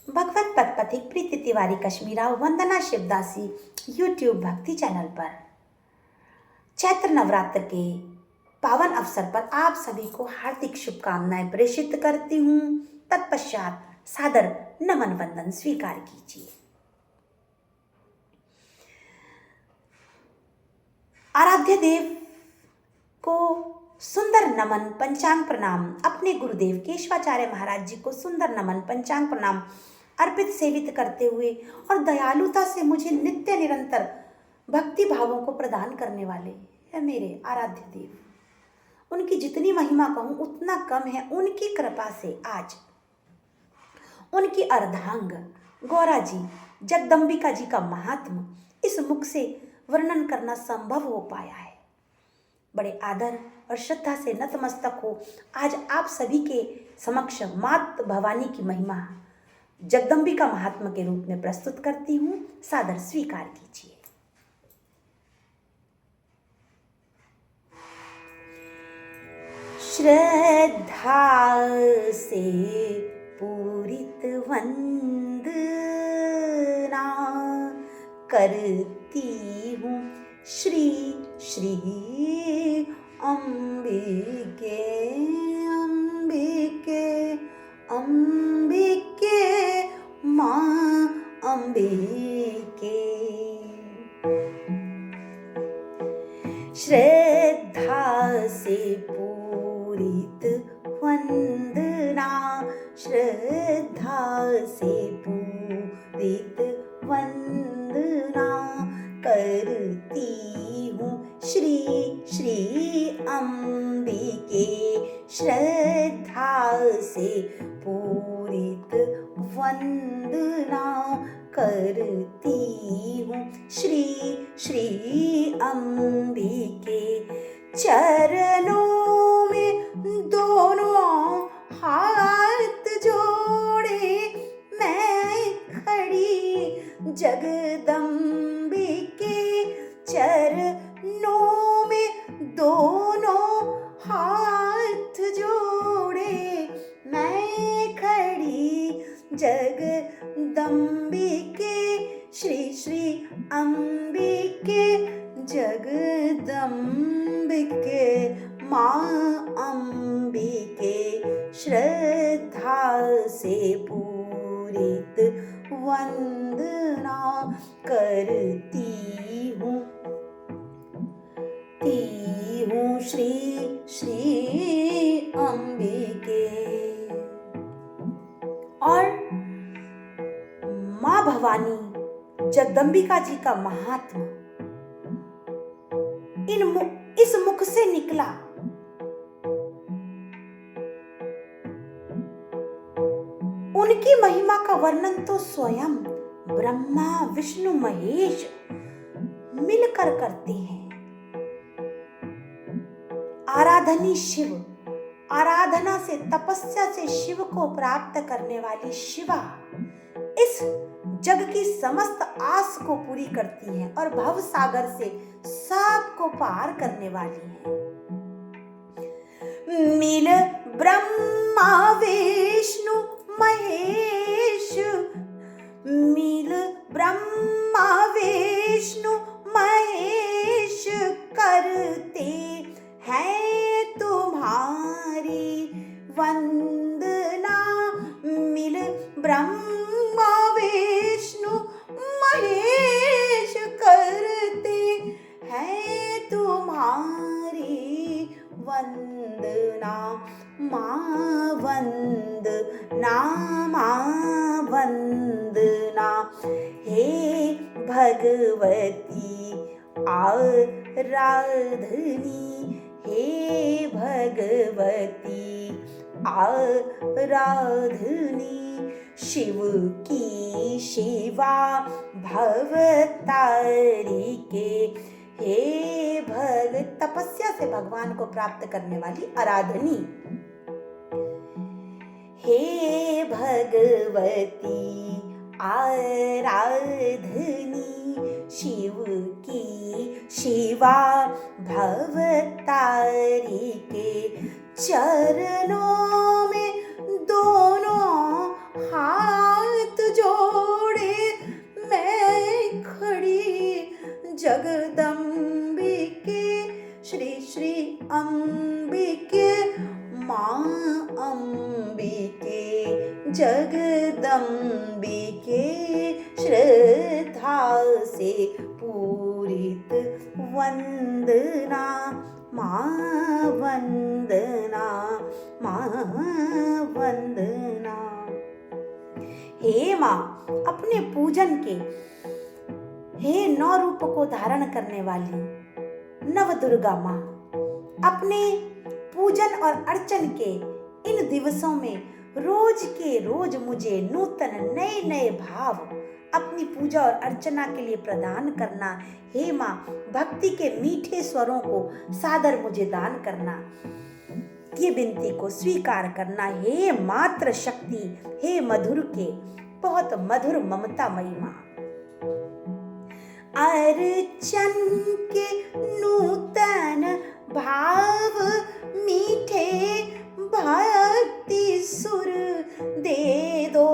भगवत पथ पथिक प्रीति तिवारी कश्मीरा वंदना शिवदासी यूट्यूब भक्ति चैनल पर चैत्र नवरात्र के पावन अवसर पर आप सभी को हार्दिक शुभकामनाएं प्रेषित करती हूँ। तत्पश्चात सादर नमन वंदन स्वीकार कीजिए। आराध्य देव को सुंदर नमन पंचांग प्रणाम। अपने गुरुदेव केशवाचार्य महाराज जी को सुंदर नमन पंचांग प्रणाम अर्पित सेवित करते हुए और दयालुता से मुझे नित्य निरंतर भक्ति भावों को प्रदान करने वाले है मेरे आराध्य देव। उनकी जितनी महिमा कहूँ उतना कम है। उनकी कृपा से आज उनकी अर्धांग गौरा जी जगदम्बिका जी का महात्म इस मुख से वर्णन करना संभव हो पाया है। बड़े आदर और श्रद्धा से नतमस्तक हो आज आप सभी के समक्ष मात भवानी की महिमा जगदम्बिका महात्मा के रूप में प्रस्तुत करती हूँ। सादर स्वीकार कीजिए। श्रद्धा से पूरित वंदना करती हूँ श्री श्री अंबिके अंबिके अंबिके माँ अंबिके। श्रद्धा से पूरित वंदना श्रद्धा से पूरित वंदना करती हूँ श्री श्री अंबिके। श्रद्धा से पूरित वंदना करती हूँ श्री श्री अंबिके। चरणों में दोनों हाथ जोड़े मैं खड़ी जगदम्बिके। चरणों में दोनों हाथ जोड़े मैं खड़ी जगदम्बिके। श्री श्री अंबिके जगदम्बिके माँ अंबिके। श्रद्धा से पूरित वंदना करती हूँ श्री श्री अंबिके। और माँ भवानी जगदम्बिका जी का महात्मा इस मुख से निकला। उनकी महिमा का वर्णन तो स्वयं ब्रह्मा विष्णु महेश मिलकर करते हैं। आराधनी शिव, आराधना से तपस्या से शिव को प्राप्त करने वाली शिवा इस जग की समस्त आस को पूरी करती है और भव सागर से सबको पार करने वाली है। मिल ब्रह्मा विष्णु महेश, मिल ब्रह्मा विष्णु महेश करते हैं तुम्हारी वंदना। मिल ब्रह्मा विष्णु महेश करते हैं तुम्हारी वंदना। माँ वंदना माँ वंदना। हे भगवती आराधनी, हे भगवती आराधनी। शिव की शिवा भवतारिके। हे तपस्या से भगवान को प्राप्त करने वाली आराधनी। हे भगवती आराधनी, शिव की शिवा भवतारिके। चरणों में दोनों हाथ जगदम्बिके श्री श्री अम्बिके माँ अम्बिके जगदम्बिके श्रद्धा से पूरित वंदना माँ वंदना माँ वंदना। हे माँ, अपने पूजन के हे 9 रूप को धारण करने वाली नव दुर्गा माँ, अपने पूजन और अर्चन के इन दिवसों में रोज के रोज मुझे नूतन नए नए भाव अपनी पूजा और अर्चना के लिए प्रदान करना। हे माँ, भक्ति के मीठे स्वरों को सादर मुझे दान करना। ये विनती को स्वीकार करना। हे मात्र शक्ति, हे मधुर के बहुत मधुर ममतामयी माँ, अर्चन के नूतन भाव मीठे भक्ति सुर दे दो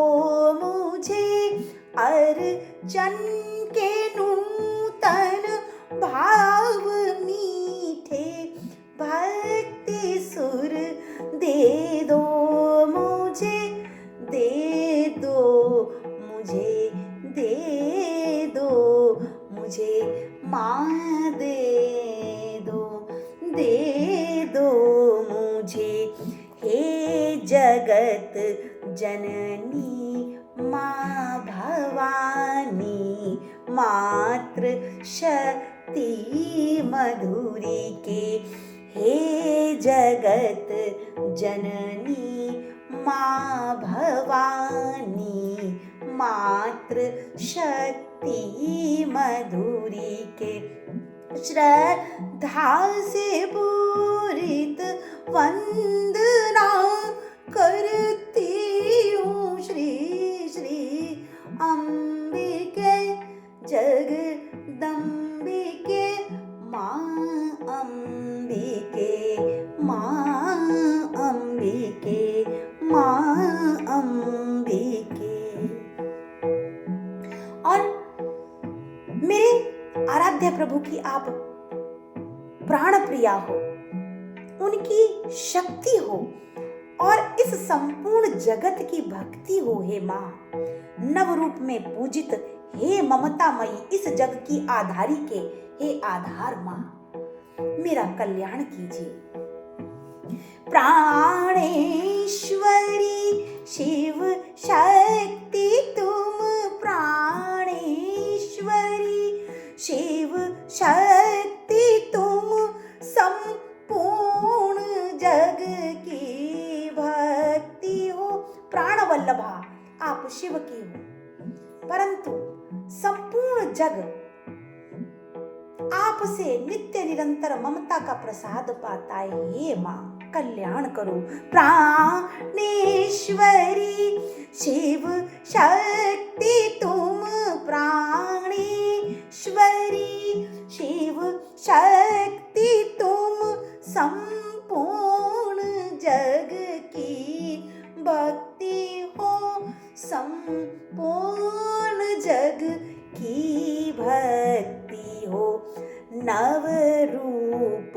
मुझे। अर्चन के नूतन भाव मीठे भक्ति सुर दे दो मुझे, दे दो मुझे, दे दो मुझे माँ, दे दो मुझे। हे जगत जननी माँ भवानी, मातृ शक्ति मधुरी के। हे जगत जननी माँ भवानी, मातृ शक्ति मधुरी के। श्रद्धा से पूरित वंदना करती हूँ श्री श्री अम्बिके जगदम्बिके माँ अम्बिके, माँ अम्बिके, माँ अम्बिके। और मेरे आराध्य प्रभु की आप प्राण प्रिया हो, उनकी शक्ति हो और इस संपूर्ण जगत की भक्ति हो। हे माँ, नव रूप में पूजित हे ममतामयी इस जग की आधारी के हे आधार माँ, मेरा कल्याण कीजिए। प्राणेश्वरी शिव शक्ति तुम, प्राणेश्वरी शिव शक्ति तुम, संपूर्ण जग की भक्ति हो। प्राण वल्लभा आप शिव की हो, परंतु संपूर्ण जग आपसे नित्य निरंतर ममता का प्रसाद पाता है। हे माँ, कल्याण करो। प्राणेश्वरी शिव शक्ति तुम, प्राणेश्वरी शिव शक्ति तुम, संपूर्ण जग की भक्ति हो, संपूर्ण जग की भक्ति हो। नव रूप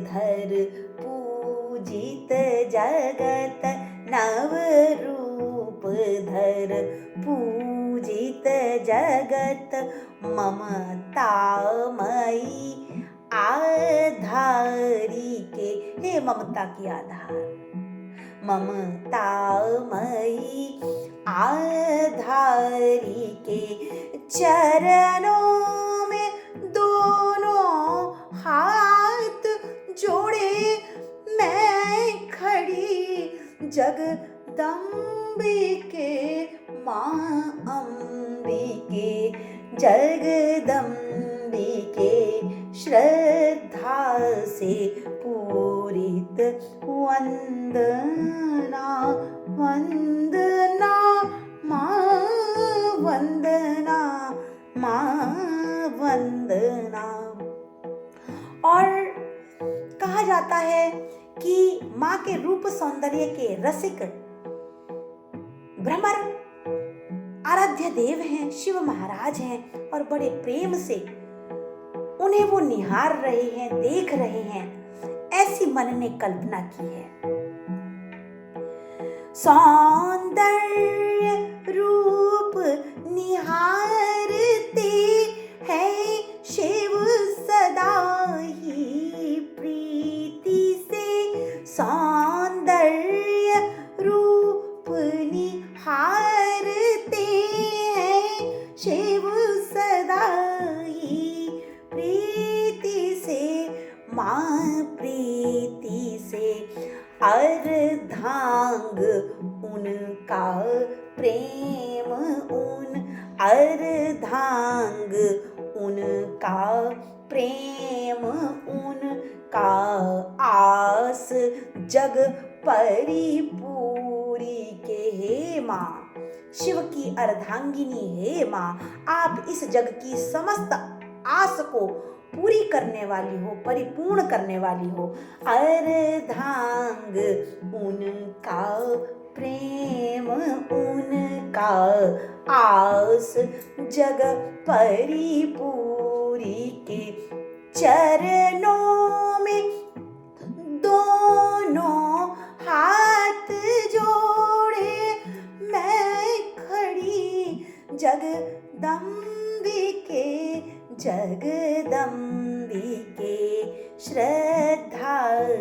धर पूजित जगत, नव रूप धर पूजित जगत, ममतामयी आधारी के। हे ममता की आधार, ममतामयी आधारी के चरणों में दोनों हाथ जोड़े मैं खड़ी, जगदम्बिके माँ अम्बिके, जगदम्बिके श्रद्धा से पूरित वंदना वंदना माँ वंदना माँ वंदना। और कहा जाता है कि माँ के रूप सौंदर्य के रसिक भ्रमर आराध्य आराध्य देव हैं, शिव महाराज हैं और बड़े प्रेम से उन्हें वो निहार रहे हैं, देख रहे हैं, ऐसी मन ने कल्पना की है। सौंदर्य रूप निहारते हैं शिव सदा ही प्रीति से, सौंदर्य रूप निहारते हैं शिव सदा ही प्रीति से, माँ प्रीति से। अर्धांग उनका प्रेम उन, अर्धांग उनका प्रेम उनका, आस जग परिपूरी के। हे माँ, शिव की अर्धांगिनी, हे माँ, आप इस जग की समस्त आस को पूरी करने वाली हो, परिपूर्ण करने वाली हो। अर्धांग उनका प्रेम उनका, आस जग परिपूरी के। चरणों में दोनों हाथ जोड़े मैं खड़ी, जगदम्बिके जगदम्बिके, श्रद्धा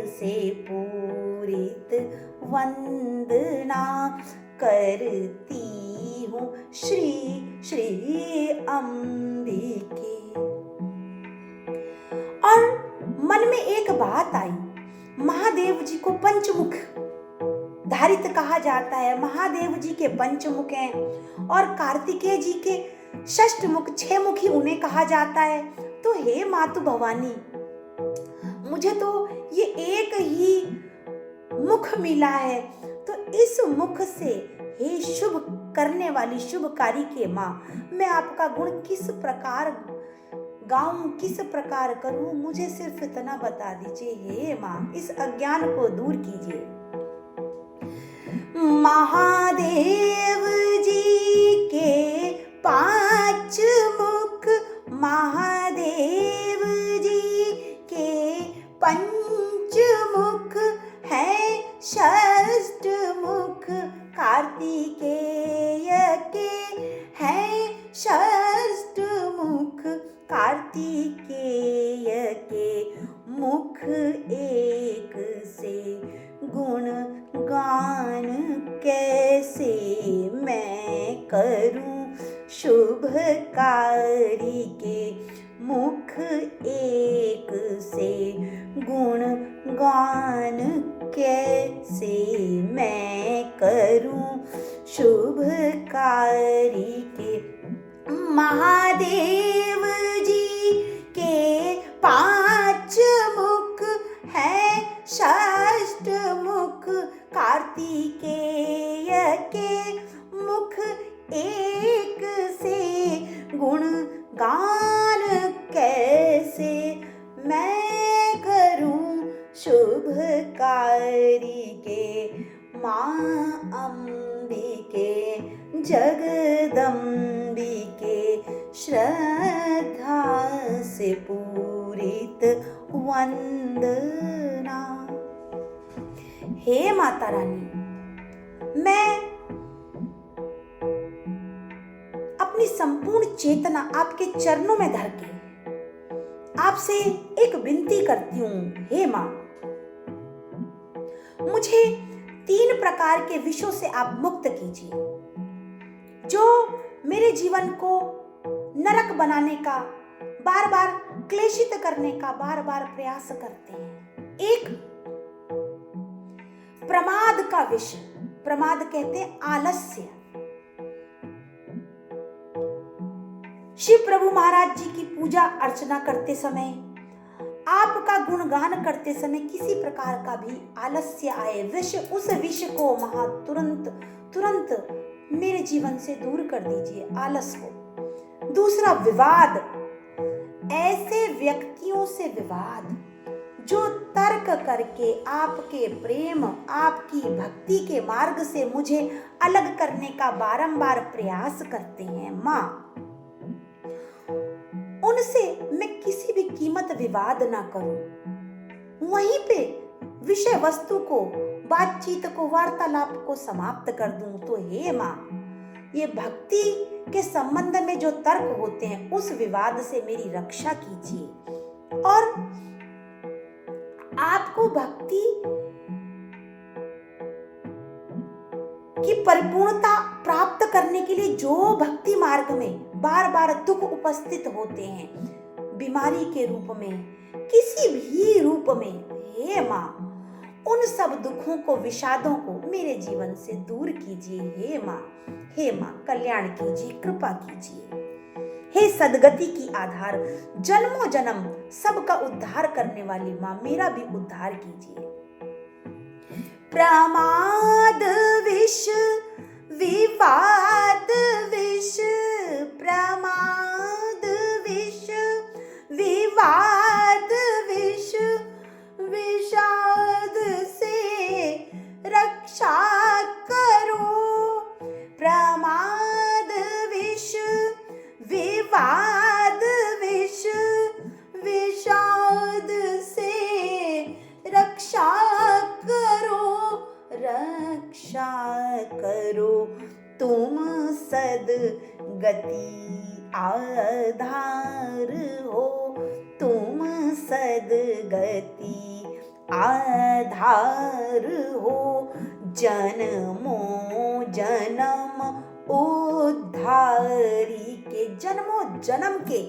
से पूरित वंदना करती हूँ श्री श्री अंबिके। और मन में एक बात आई, महादेव जी को पंचमुख धारित कहा जाता है, महादेव जी के पंचमुख हैं और कार्तिकेय जी के षष्टमुख, 6 मुखी उन्हें कहा जाता है। तो हे मातु भवानी, मुझे तो ये एक ही मुख मिला है, तो इस मुख से हे शुभ करने वाली शुभकारी के माँ, मैं आपका गुण किस प्रकार गाऊं, किस प्रकार करूं, मुझे सिर्फ इतना बता दीजिए। हे माँ, इस अज्ञान को दूर कीजिए। महादेव जी के 5 मुख, महादेव जी के पंचमुख है, षष्ठ मुख कार्तिकेय के है, षष्ठ मुख कार्तिकेय के। मुख एक से गुण गान कैसे मैं करूं शुभकारी के, मुख एक से गुण गान कैसे मैं करूं शुभकारी के। महादेव जी के 5 मुख है, षष्ठ मुख कार्तिकेय के। मुख एक से गुण गान कैसे मैं करूं शुभकारी के। माँ अंबिके जगदम्बिके, श्रद्धा से पूरित वंदना। हे माता रानी, मैं अपनी संपूर्ण चेतना आपके चरणों में धर के आपसे एक विनती करती हूँ। हे माँ, मुझे 3 प्रकार के विषयों से आप मुक्त कीजिए, जो मेरे जीवन को नरक बनाने का, बार बार क्लेशित करने का बार बार प्रयास करते हैं। एक प्रमाद का विषय, प्रमाद कहते हैं आलस्य। शिव प्रभु महाराज जी की पूजा अर्चना करते समय, आपका गुणगान करते समय किसी प्रकार का भी आलस्य आए, विषय, उस विषय को महा तुरंत मेरे जीवन से दूर कर दीजिए, आलस को। दूसरा विवाद, ऐसे व्यक्तियों से विवाद जो तर्क करके आपके प्रेम, आपकी भक्ति के मार्ग से मुझे अलग करने का बारंबार प्रयास करते हैं माँ, उनसे मैं किसी भी कीमत विवाद ना करूं, वहीं पे विषय वस्तु को, बातचीत को, वार्तालाप को समाप्त कर दूं। तो हे माँ, ये भक्ति के संबंध में जो तर्क होते हैं उस विवाद से मेरी रक्षा कीजिए, और आपको भक्ति की परिपूर्णता प्राप्त करने के लिए जो भक्ति मार्ग में बार बार दुख उपस्थित होते हैं, बीमारी के रूप में, किसी भी रूप में, हे माँ, उन सब दुखों को, विषादों को मेरे जीवन से दूर कीजिए। हे माँ, कल्याण कीजिए, कृपा कीजिए। हे सदगति की आधार, जन्मों जन्म सबका उद्धार करने वाली माँ, मेरा भी उद्धार कीजिए। प्रमाद विष विवाद विष, प्रमाद विष विवाद विष, विषाद से रक्षा करो। प्रमाद विष विवाद विष, विषाद से रक्षा करो, रक्षा करो। तुम सदगति आधार हो, तुम सदगति आधार हो। जन्मों जन्म उद्धारी के, जन्मों जन्म के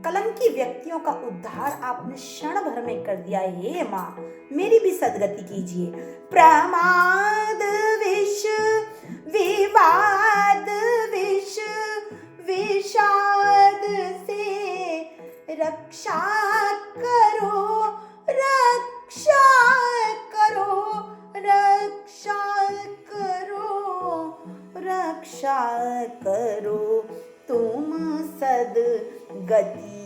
कलंकी व्यक्तियों का उद्धार आपने क्षण भर में कर दिया। हे माँ, मेरी भी सदगति कीजिए। प्रमाद विष विवाद विष, विषाद से रक्षा करो, रक्षा करो, रक्षा करो, रक्षा करो। तुम सदगति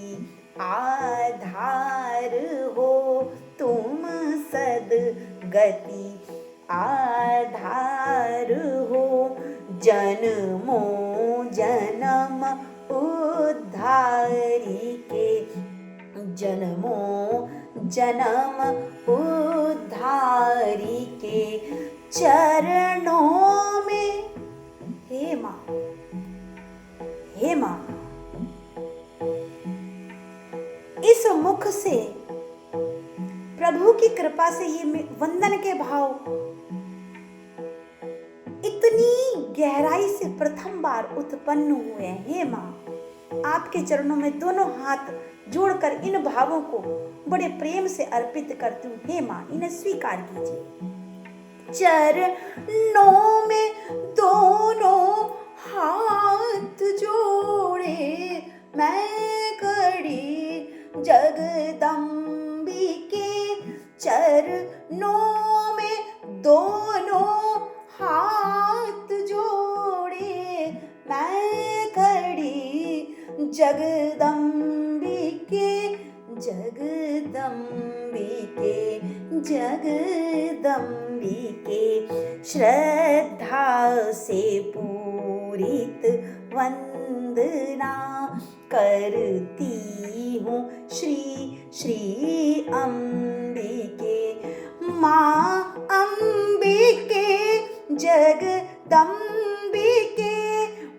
आधार हो, तुम सदगति आधार हो। जन्मों जन्म उद्धारी के, जन्मों जन्म उद्धारी के चरणों में, हे माँ, हे माँ, इस मुख से प्रभु की कृपा से ये वंदन के भाव इतनी गहराई से प्रथम बार उत्पन्न हुए हैं। हे माँ, आपके चरणों में दोनों हाथ जोड़कर इन भावों को बड़े प्रेम से अर्पित करती हूँ। हे माँ, इन्हें स्वीकार कीजिए। चरणों में दोनों हाथ जोड़े मैं खड़ी जगदम्बिके, चरणों में दोनों हाथ जोड़े मैं खड़ी जगदम्बिके, जगदम्बिके, जगदम्बिके। श्रद्धा से पूरित वंदना करती हूँ श्री श्री अंबिके। माँ अंबिके जगदम्बिके,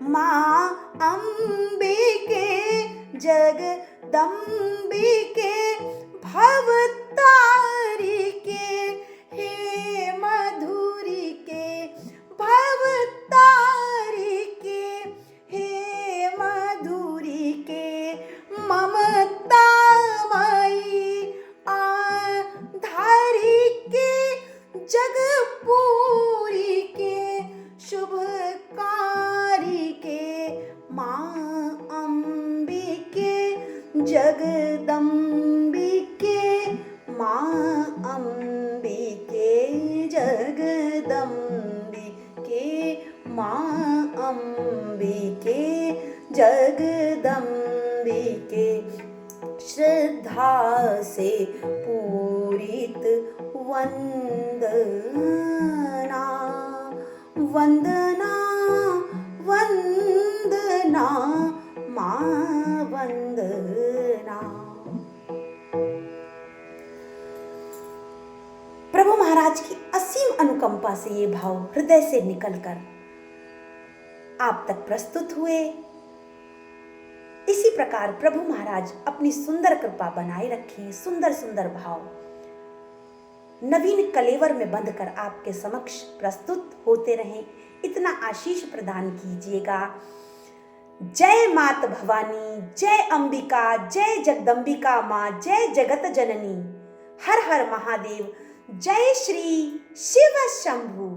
माँ अंबिके जगदम्बिके। भवतारिके हे मधुरिके, भवतारिके हे मधुरिके। ममतामयी आधारिके, जगपूरिके शुभकारिके। माँ अंबिके जगदम्बिके, माँ अंबिके जगदम्बिके, माँ अंबिके जगदम्बिके। श्रद्धा से पूरित वंदना, वंदना वंदना माँ वंदना। प्रभु महाराज की असीम अनुकंपा से ये भाव हृदय से निकलकर आप तक प्रस्तुत हुए। इसी प्रकार प्रभु महाराज अपनी सुंदर कृपा बनाए रखें, सुंदर सुंदर भाव नवीन कलेवर में बंधकर आपके समक्ष प्रस्तुत होते रहें, इतना आशीष प्रदान कीजिएगा। जय मात भवानी, जय अंबिका, जय जगदम्बिका माँ, जय जगत जननी, हर हर महादेव, जय श्री शिव शंभु।